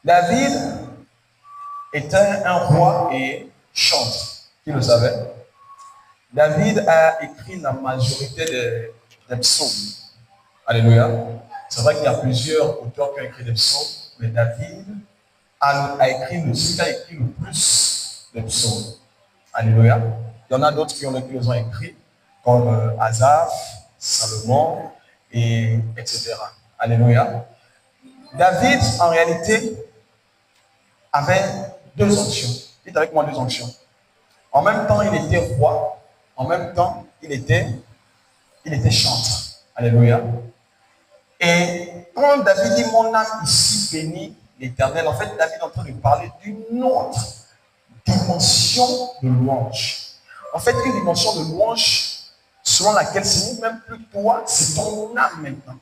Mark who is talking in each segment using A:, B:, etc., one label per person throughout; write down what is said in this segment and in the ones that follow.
A: David était un roi et chante. Qui le savait? David a écrit la majorité des psaumes. Alléluia. C'est vrai qu'il y a plusieurs auteurs qui ont écrit des psaumes, mais David a écrit celui qui a écrit le plus de psaumes. Alléluia. Il y en a d'autres qui les ont écrits, comme Asaph, Salomon, etc. Alléluia. David, en réalité, avait deux onctions. Dites avec moi deux onctions. En même temps, il était roi. En même temps, il était chanteur. Alléluia. Et quand David dit mon âme ici bénit l'Éternel, en fait, David est en train de parler d'une autre dimension de louange. En fait, une dimension de louange selon laquelle c'est même plus toi, c'est ton âme maintenant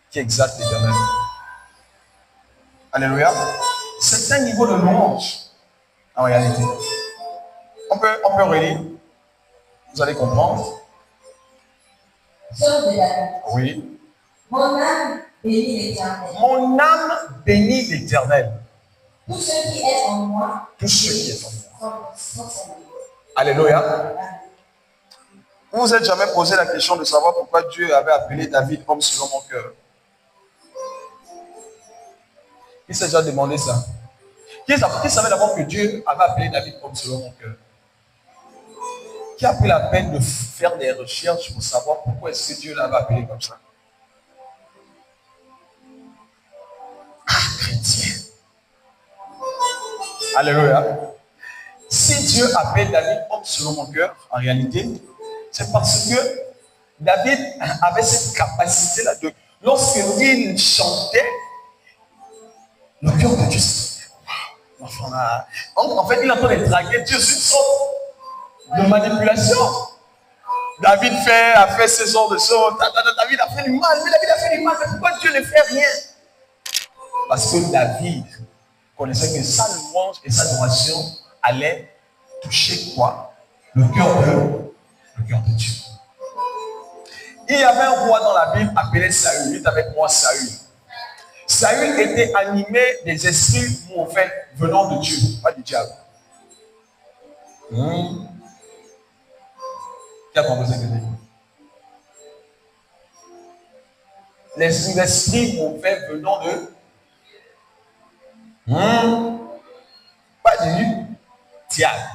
A: qui exalte l'Éternel. Alléluia. C'est un niveau de louange en réalité. On peut relire. Vous allez comprendre. Oui.
B: Mon âme bénit l'Éternel.
A: Mon âme bénit l'Éternel.
B: Tout ce qui est en moi.
A: Tout ce qui est en moi. Alléluia. Vous vous êtes jamais posé la question de savoir pourquoi Dieu avait appelé David homme selon mon cœur? Qui s'est déjà demandé ça? Qui savait d'abord que Dieu avait appelé David homme selon mon cœur? Qui a pris la peine de faire des recherches pour savoir pourquoi est-ce que Dieu l'avait appelé comme ça? Chrétien. Alléluia. Si Dieu appelle David homme selon mon cœur, en réalité, c'est parce que David avait cette capacité-là de, lorsqu'il chantait, le cœur de Dieu s'est en fait, il est en train de draguer Dieu sur une sorte de manipulation. David a fait ce genre de choses. David a fait du mal, mais David a fait du mal. Mais pourquoi Dieu ne fait rien? Parce que David connaissait que sa louange et sa adoration allaient toucher quoi? Le cœur de Dieu. Il y avait un roi dans la Bible appelé Saül. Il est avec moi, Saül. Saül était animé des esprits mauvais venant de Dieu, pas du diable. Qui a compris ce que je dis? Les esprits mauvais venant de pas du diable.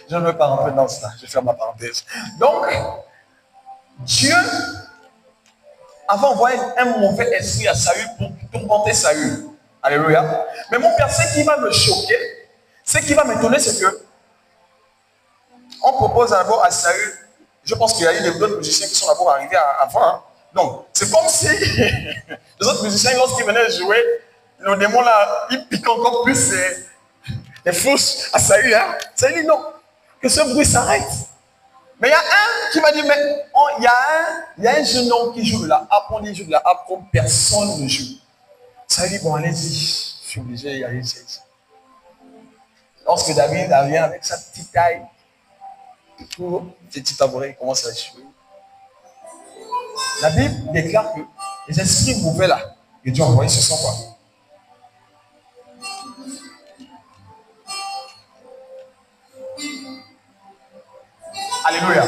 A: Je ne veux pas rentrer dans ça, je vais faire ma parenthèse. Donc, Dieu avait envoyé un mauvais esprit à Saül pour tourmenter Saül. Alléluia. Mais mon père, ce qui va me choquer, ce qui va m'étonner, c'est que on propose d'abord à Saül, je pense qu'il y a eu d'autres musiciens qui sont d'abord arrivés avant. Hein. Donc, c'est comme si les autres musiciens, lorsqu'ils venaient jouer, le démon là, il pique encore plus les flèches à Saül. Hein. Saül dit non, que ce bruit s'arrête. Mais il y a un qui m'a dit, mais il y a un jeune homme qui joue de la harpe, on dit joue de la harpe comme personne ne joue. Ça dit, bon, allez-y, je suis obligé d'y aller. Lorsque David vient avec sa petite taille, petit tabouret, il commence à jouer. La Bible déclare que les esprits mauvais là, que Dieu a envoyés, ce sont quoi? Alléluia.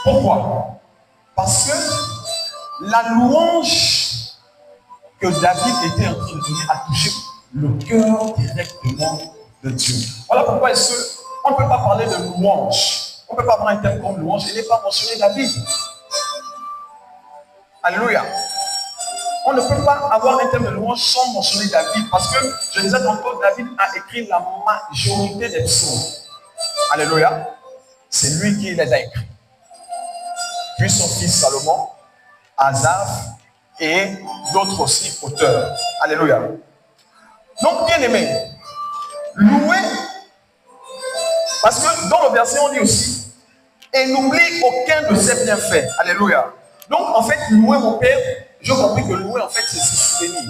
A: Pourquoi? Parce que la louange que David était en train de donner a touché le cœur directement de Dieu. Voilà pourquoi est-ce qu'on ne peut pas parler de louange. On ne peut pas avoir un terme comme louange. Il n'est pas mentionné David. Alléluia. On ne peut pas avoir un terme de louange sans mentionner David. Parce que, je disais encore, David a écrit la majorité des psaumes. Alléluia. C'est lui qui les a écrits. Puis son fils Salomon, Asaph et d'autres aussi auteurs. Alléluia. Donc, bien aimé, louer, parce que dans le verset, on dit aussi, et n'oublie aucun de ses bienfaits. Alléluia. Donc, en fait, louer mon Père, j'ai compris que louer, en fait, c'est se souvenir.